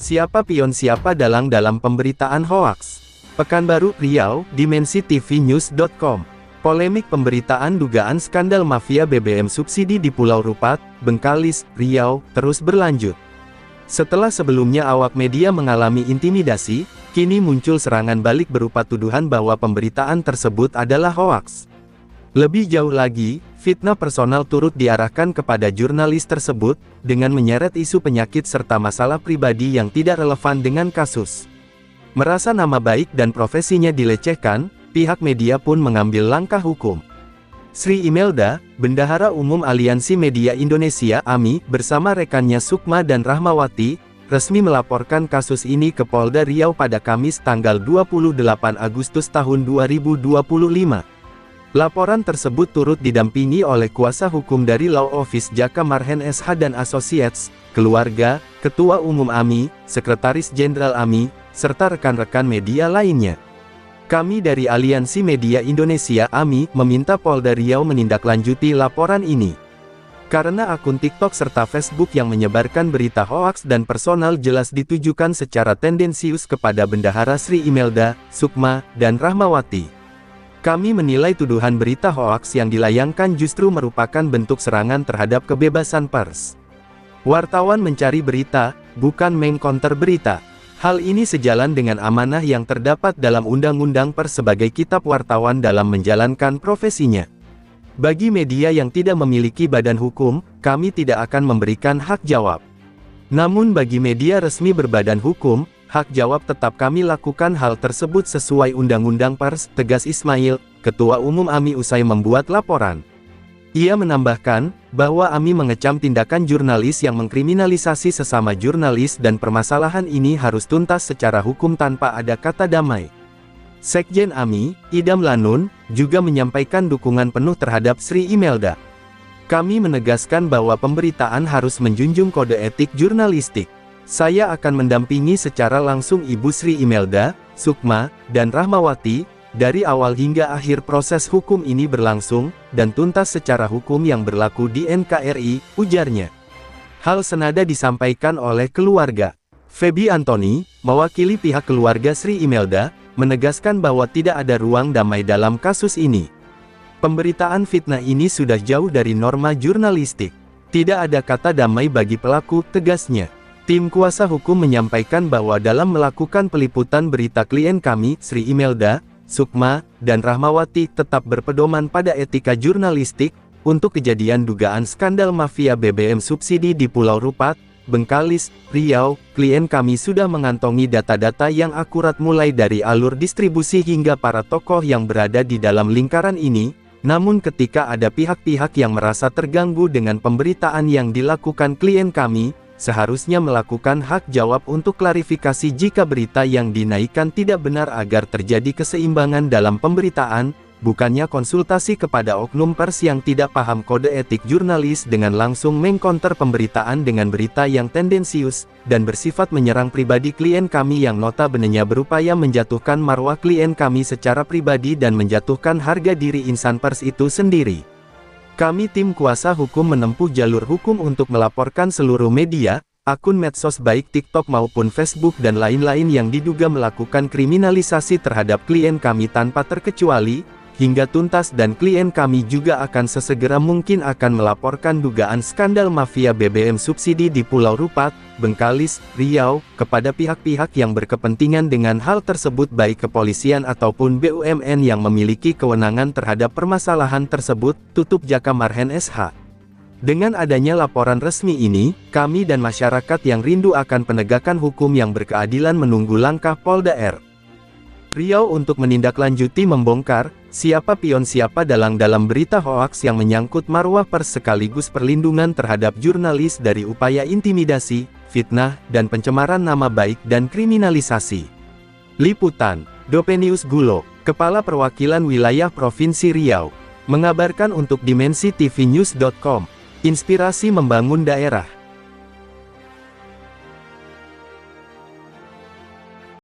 Siapa pion siapa dalang dalam pemberitaan hoaks? Pekanbaru, Riau, dimensitv-news.com. Polemik pemberitaan dugaan skandal mafia BBM subsidi di Pulau Rupat, Bengkalis, Riau, terus berlanjut. Setelah sebelumnya awak media mengalami intimidasi, kini muncul serangan balik berupa tuduhan bahwa pemberitaan tersebut adalah hoaks. Lebih jauh lagi, fitnah personal turut diarahkan kepada jurnalis tersebut, dengan menyeret isu penyakit serta masalah pribadi yang tidak relevan dengan kasus. Merasa nama baik dan profesinya dilecehkan, pihak media pun mengambil langkah hukum. Sri Imelda, Bendahara Umum Aliansi Media Indonesia (AMI), bersama rekannya Sukma dan Rahmawati, resmi melaporkan kasus ini ke Polda Riau pada Kamis tanggal 28 Agustus tahun 2025. Laporan tersebut turut didampingi oleh kuasa hukum dari Law Office Jaka Marhen SH dan Associates, keluarga, Ketua Umum AMI, Sekretaris Jenderal AMI, serta rekan-rekan media lainnya. Kami dari Aliansi Media Indonesia (AMI) meminta Polda Riau menindaklanjuti laporan ini. Karena akun TikTok serta Facebook yang menyebarkan berita hoaks dan personal jelas ditujukan secara tendensius kepada Bendahara Sri Imelda, Sukma, dan Rahmawati. Kami menilai tuduhan berita hoaks yang dilayangkan justru merupakan bentuk serangan terhadap kebebasan pers. Wartawan mencari berita, bukan mengcounter berita. Hal ini sejalan dengan amanah yang terdapat dalam Undang-Undang Pers sebagai kitab wartawan dalam menjalankan profesinya. Bagi media yang tidak memiliki badan hukum, kami tidak akan memberikan hak jawab. Namun bagi media resmi berbadan hukum, hak jawab tetap kami lakukan hal tersebut sesuai Undang-Undang Pers, tegas Ismail, Ketua Umum AMI usai membuat laporan. Ia menambahkan, bahwa AMI mengecam tindakan jurnalis yang mengkriminalisasi sesama jurnalis dan permasalahan ini harus tuntas secara hukum tanpa ada kata damai. Sekjen AMI, Idam Lanun, juga menyampaikan dukungan penuh terhadap Sri Imelda. Kami menegaskan bahwa pemberitaan harus menjunjung kode etik jurnalistik. Saya akan mendampingi secara langsung Ibu Sri Imelda, Sukma, dan Rahmawati, dari awal hingga akhir proses hukum ini berlangsung, dan tuntas secara hukum yang berlaku di NKRI, ujarnya. Hal senada disampaikan oleh keluarga. Feby Antoni, mewakili pihak keluarga Sri Imelda, menegaskan bahwa tidak ada ruang damai dalam kasus ini. Pemberitaan fitnah ini sudah jauh dari norma jurnalistik. Tidak ada kata damai bagi pelaku, tegasnya. Tim kuasa hukum menyampaikan bahwa dalam melakukan peliputan berita klien kami, Sri Imelda, Sukma, dan Rahmawati tetap berpedoman pada etika jurnalistik. Untuk kejadian dugaan skandal mafia BBM subsidi di Pulau Rupat, Bengkalis, Riau, klien kami sudah mengantongi data-data yang akurat mulai dari alur distribusi hingga para tokoh yang berada di dalam lingkaran ini. Namun ketika ada pihak-pihak yang merasa terganggu dengan pemberitaan yang dilakukan klien kami, seharusnya melakukan hak jawab untuk klarifikasi jika berita yang dinaikkan tidak benar agar terjadi keseimbangan dalam pemberitaan, bukannya konsultasi kepada oknum pers yang tidak paham kode etik jurnalis dengan langsung mengcounter pemberitaan dengan berita yang tendensius, dan bersifat menyerang pribadi klien kami yang notabenenya berupaya menjatuhkan marwah klien kami secara pribadi dan menjatuhkan harga diri insan pers itu sendiri. Kami tim kuasa hukum menempuh jalur hukum untuk melaporkan seluruh media, akun medsos baik TikTok maupun Facebook dan lain-lain yang diduga melakukan kriminalisasi terhadap klien kami tanpa terkecuali, hingga tuntas, dan klien kami juga akan sesegera mungkin akan melaporkan dugaan skandal mafia BBM subsidi di Pulau Rupat, Bengkalis, Riau, kepada pihak-pihak yang berkepentingan dengan hal tersebut baik kepolisian ataupun BUMN yang memiliki kewenangan terhadap permasalahan tersebut, tutup Jaka Marhen SH. Dengan adanya laporan resmi ini, kami dan masyarakat yang rindu akan penegakan hukum yang berkeadilan menunggu langkah Polda Riau untuk menindaklanjuti membongkar, siapa pion siapa dalang dalam berita hoaks yang menyangkut marwah pers sekaligus perlindungan terhadap jurnalis dari upaya intimidasi, fitnah, dan pencemaran nama baik dan kriminalisasi. Liputan, Dopenius Gulo, Kepala Perwakilan Wilayah Provinsi Riau, mengabarkan untuk dimensitv-news.com, inspirasi membangun daerah.